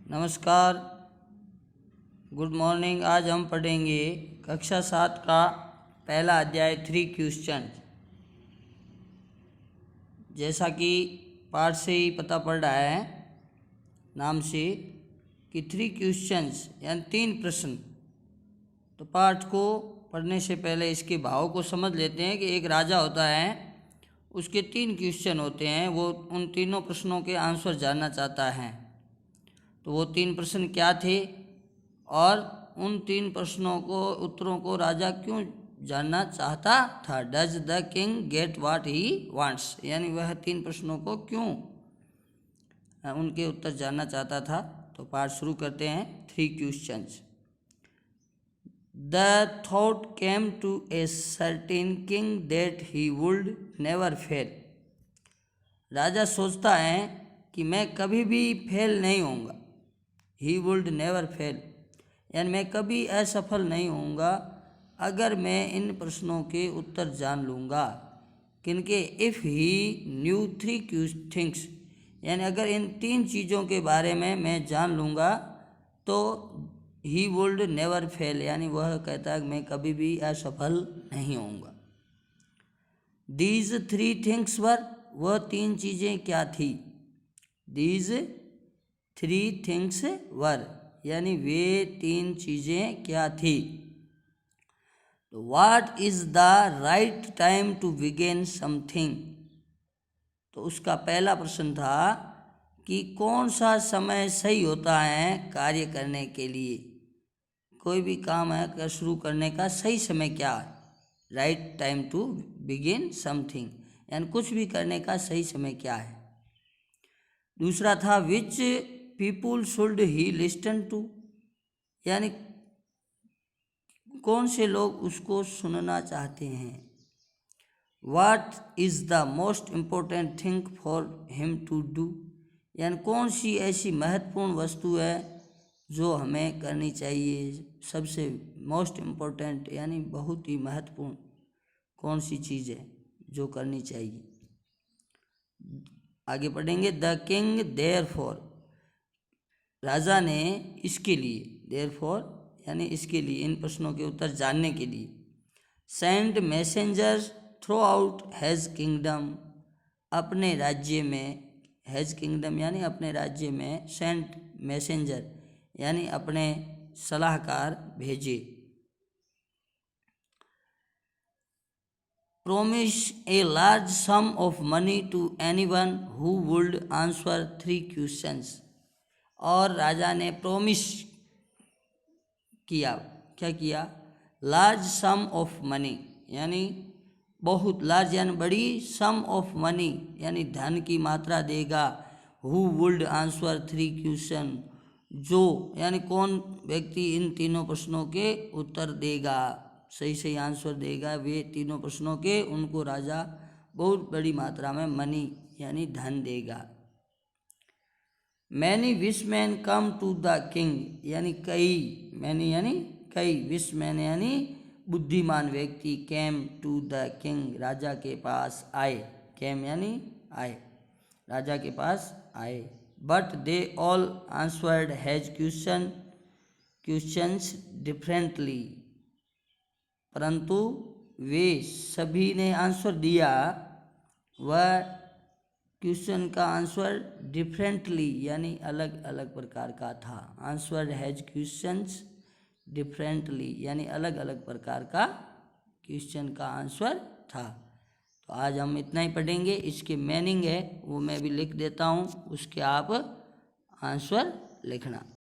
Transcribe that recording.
नमस्कार, good morning. आज हम पढ़ेंगे कक्षा 7 का पहला अध्याय 3 क्वेश्चन। जैसा कि पाठ से ही पता पड़ रहा है नाम से कि 3 क्वेश्चंस यानी 3 प्रश्न। तो पाठ को पढ़ने से पहले इसके भाव को समझ लेते हैं कि एक राजा होता है, उसके 3 क्वेश्चन होते हैं, वो उन तीनों प्रश्नों के आंसर जानना चाहता है। तो वो 3 प्रश्न क्या थे और उन 3 प्रश्नों को उत्तरों को राजा क्यों जानना चाहता था। Does the king get what he wants, यानी वह 3 प्रश्नों को क्यों उनके उत्तर जानना चाहता था। तो पाठ शुरू करते हैं। 3 questions. The thought came to a certain king that he would never fail. राजा सोचता है कि मैं कभी भी फेल नहीं होऊंगा। ही वुड नेवर फेल, यानी मैं कभी असफल नहीं होऊंगा अगर मैं इन प्रश्नों के उत्तर जान लूँगा। किनके? इफ़ ही न्यू 3 थिंग्स, यानी अगर इन 3 चीज़ों के बारे में मैं जान लूँगा तो ही वुड नेवर फेल, यानी वह कहता है मैं कभी भी असफल नहीं होऊंगा। दीज 3 थिंग्स वर, वह 3 चीज़ें क्या थी। दीज 3 थिंग्स वर, यानी वे 3 चीज़ें क्या थी। तो what is the right time to begin something. तो उसका पहला प्रश्न था कि कौन सा समय सही होता है कार्य करने के लिए। कोई भी काम है शुरू करने का सही समय क्या है। Right time to begin something, यानी कुछ भी करने का सही समय क्या है। दूसरा था which people should he listen to, यानी कौन से लोग उसको सुनना चाहते हैं। What is the most important thing for him to do, यानी कौन सी ऐसी महत्वपूर्ण वस्तु है जो हमें करनी चाहिए। सबसे मोस्ट इम्पोर्टेंट यानी बहुत ही महत्वपूर्ण कौन सी चीज़ है जो करनी चाहिए। आगे पढ़ेंगे। द किंग देयरफॉर, राजा ने इसके लिए, देयरफॉर यानी इसके लिए, इन प्रश्नों के उत्तर जानने के लिए, send messengers through out has kingdom, अपने राज्य में, हैज़ किंगडम यानी अपने राज्य में, सेंड मैसेंजर यानी अपने सलाहकार भेजे। Promise a large sum of money to anyone who would answer 3 questions, और राजा ने प्रोमिस किया, क्या किया, लार्ज सम ऑफ मनी, यानी बहुत, लार्ज यानी बड़ी, सम ऑफ मनी यानी धन की मात्रा देगा। हु वुड आंसर 3 क्वेश्चन, जो यानी कौन व्यक्ति इन तीनों प्रश्नों के उत्तर देगा, सही सही आंसर देगा वे तीनों प्रश्नों के, उनको राजा बहुत बड़ी मात्रा में मनी यानी धन देगा। Many wise men come to the king, यानी कई, मैनी यानी कई, विश मैन यानी बुद्धिमान व्यक्ति, कैम टू द किंग राजा के पास आए, कैम यानी आए, राजा के पास आए। But they all answered has questions differently, परंतु वे सभी ने आंसर दिया, वह क्वेश्चन का आंसर डिफरेंटली यानी अलग अलग प्रकार का था। आंसर हैज क्वेश्चंस डिफरेंटली यानी अलग अलग प्रकार का क्वेश्चन का आंसर था। तो आज हम इतना ही पढ़ेंगे। इसके मीनिंग है वो मैं भी लिख देता हूँ, उसके आप आंसर लिखना।